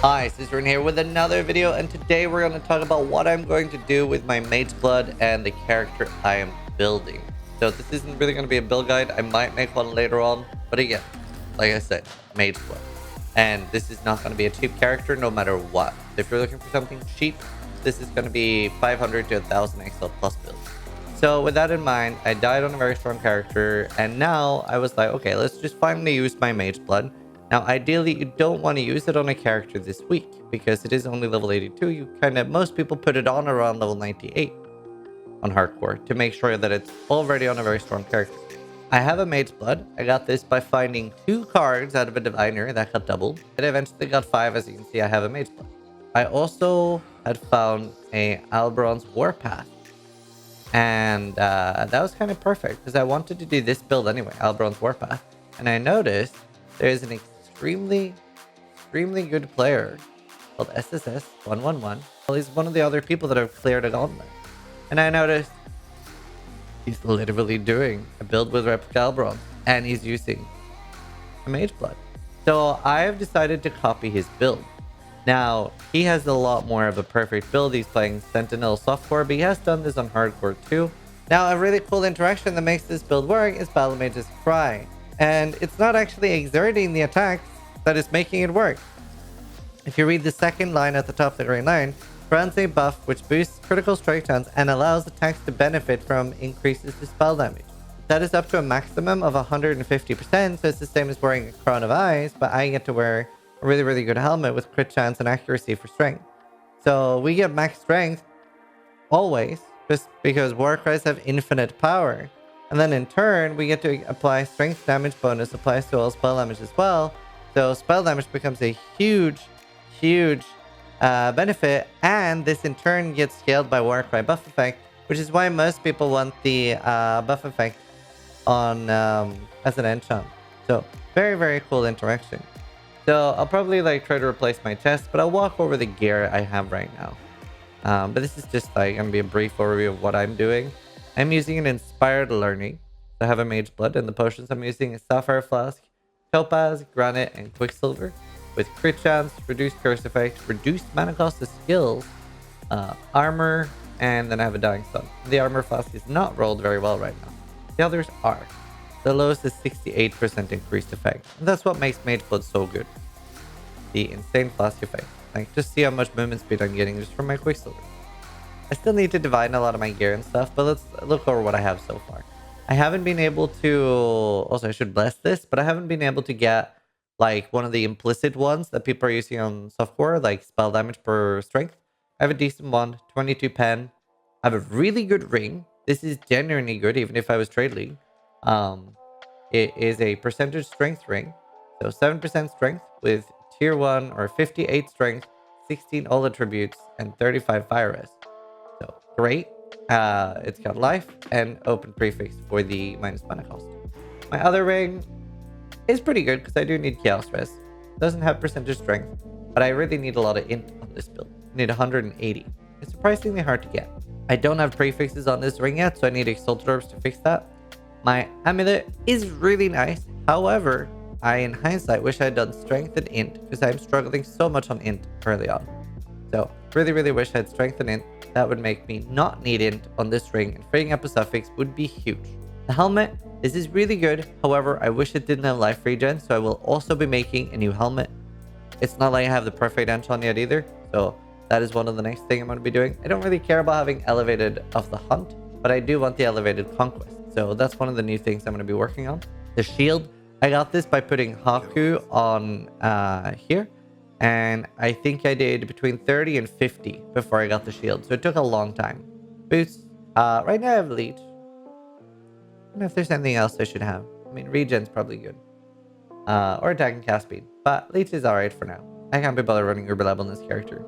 Hi, Zizaran here with another video, and today we're going to talk about what I'm going to do with my Mage's Blood and the character I am building. So this isn't really going to be a build guide. I might make one later on, but again, like I said, Mage's Blood. And this is not going to be a cheap character no matter what. If you're looking for something cheap, this is going to be 500 to 1000 XL plus build. So with that in mind, I died on a very strong character, and now I was like, okay, let's just finally use my Mage's Blood. Now, ideally, you don't want to use it on a character this week because it is only level 82. Most people put it on around level 98 on hardcore to make sure that it's already on a very strong character. I have a Mage's Blood. I got this by finding 2 cards out of a Diviner that got doubled. It eventually got 5. As you can see, I have a Mage's Blood. I also had found a Alberon's Warpath. And that was kind of perfect because I wanted to do this build anyway, Alberon's Warpath. And I noticed there's an extremely good player called SSS111. Well, he's one of the other people that have cleared a gauntlet. And I noticed he's literally doing a build with Replica Alberon, and he's using a Mage Blood. So I've decided to copy his build. Now, he has a lot more of a perfect build. He's playing Sentinel softcore, but he has done this on hardcore too. Now, a really cool interaction that makes this build work is Battlemage's Cry. And it's not actually exerting the attacks that is making it work. If you read the second line at the top of the green line, grants a buff which boosts critical strike chance and allows attacks to benefit from increases to spell damage. That is up to a maximum of 150%, so it's the same as wearing a crown of eyes, but I get to wear a really good helmet with crit chance and accuracy for strength. So we get max strength always, just because Warcries have infinite power. And then in turn, we get to apply strength damage bonus, applies to all spell damage as well. So spell damage becomes a huge benefit. And this in turn gets scaled by Warcry buff effect, which is why most people want the buff effect on as an enchant. So very cool interaction. So I'll probably try to replace my chest, but I'll walk over the gear I have right now. But this is just gonna be a brief overview of what I'm doing. I'm using an Inspired Learning. So I have a Mage Blood, and the potions I'm using is Sapphire Flask, Topaz, Granite, and Quicksilver. With crit chance, reduced curse effect, reduced mana cost of skills, armor, and then I have a Dying Sun. The Armor Flask is not rolled very well right now. The others are. The lowest is 68% increased effect. And that's what makes Mage Blood so good. The insane flask effect. Just see how much movement speed I'm getting just from my Quicksilver. I still need to divine a lot of my gear and stuff, but let's look over what I have so far. I haven't been able to... Also, I should bless this, but I haven't been able to get, one of the implicit ones that people are using on softcore, like spell damage per strength. I have a decent one, 22 pen. I have a really good ring. This is genuinely good, even if I was trade league. It is a percentage strength ring. So 7% strength with tier 1 or 58 strength, 16 all attributes, and 35 fire res. So great. It's got life and open prefix for the minus mana cost. My other ring is pretty good because I do need chaos res. Doesn't have percentage strength, but I really need a lot of int on this build. I need 180. It's surprisingly hard to get. I don't have prefixes on this ring yet, so I need exalted orbs to fix that. My amulet is really nice. However, I in hindsight wish I had done strength and int because I'm struggling so much on int early on. So really wish I had strength and int. That would make me not need int on this ring, and freeing up a suffix would be huge. The helmet, this is really good. However, I wish it didn't have life regen, so I will also be making a new helmet. It's not like I have the perfect enchant yet either, so that is one of the next thing I'm going to be doing. I don't really care about having elevated of the hunt, but I do want the elevated conquest. So that's one of the new things I'm going to be working on. The shield, I got this by putting Haku on here. And I think I did between 30 and 50 before I got the shield. So it took a long time. Boots. Right now I have Leech. I don't know if there's anything else I should have. I mean, regen's probably good. Or attack and cast speed. But Leech is alright for now. I can't be bothered running Uber level in this character.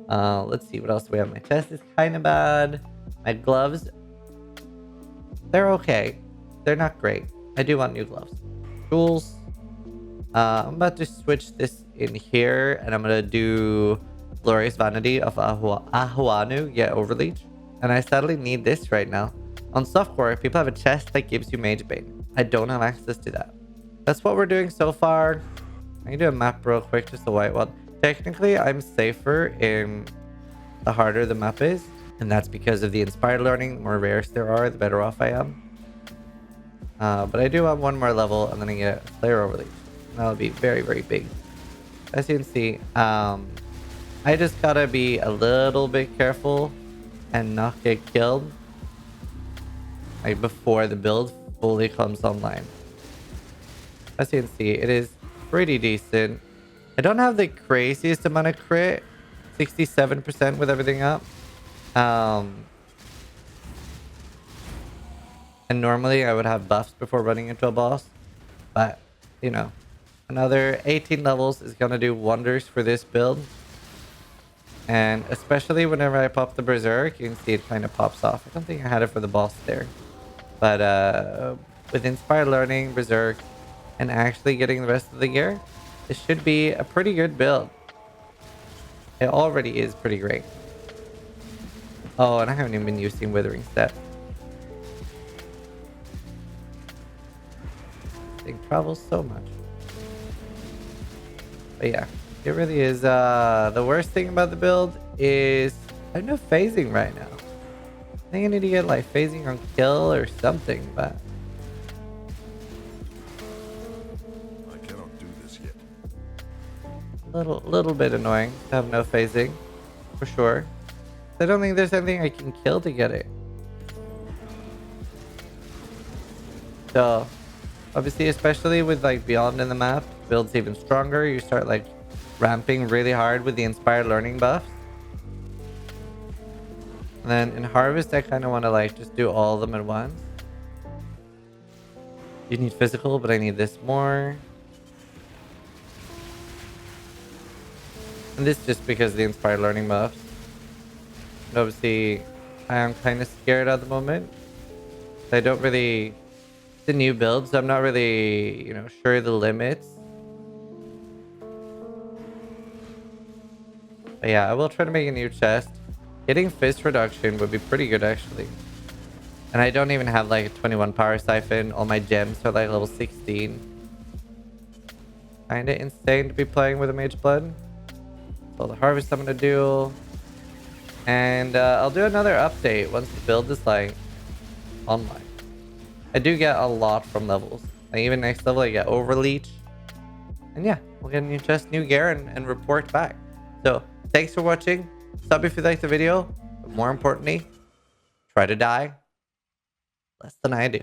Let's see what else do we have. My chest is kind of bad. My gloves. They're okay. They're not great. I do want new gloves. Tools. I'm about to switch this in here, and I'm going to do Glorious Vanity of Ahuanu, get Overleech. And I sadly need this right now. On softcore, people have a chest that gives you Mage Bane. I don't have access to that. That's what we're doing so far. I can do a map real quick, just a white one. Technically, I'm safer in the harder the map is. And that's because of the inspired learning. The more rares there are, the better off I am. But I do have one more level and then I get a Slayer Overleaf. That'll be very, very big. As you can see, I just gotta be a little bit careful and not get killed like before the build fully comes online. As you can see, it is pretty decent. I don't have the craziest amount of crit, 67% with everything up. And normally I would have buffs before running into a boss, but you know, another 18 levels is gonna do wonders for this build. And especially whenever I pop the Berserk, you can see it kind of pops off. I don't think I had it for the boss there. But with Inspired Learning, Berserk, and actually getting the rest of the gear, this should be a pretty good build. It already is pretty great. Oh, and I haven't even been using Withering Step. This thing travels so much. But yeah, it really is. The worst thing about the build is I have no phasing right now. I think I need to get like phasing on kill or something, but I cannot do this yet. little bit annoying to have no phasing, for sure. I don't think there's anything I can kill to get it. So obviously, especially with like Beyond in the map, build's even stronger. You start like ramping really hard with the Inspired Learning buffs. And then in Harvest, I kind of want to like just do all of them at once. You need physical, but I need this more. And this just because of the Inspired Learning buffs. And obviously, I am kind of scared at the moment. I don't really... It's a new build, so I'm not really, you know, sure the limits. But yeah, I will try to make a new chest. Getting fist reduction would be pretty good, actually. And I don't even have like a 21 power siphon. All my gems are like level 16. Kinda insane to be playing with a mage blood. So the harvest I'm gonna do. And I'll do another update once the build is like online. I do get a lot from levels. Like even next level I get overleech. And yeah, we'll get a new chest, new gear, and report back. So thanks for watching. Sub if you liked the video. But more importantly, try to die less than I do.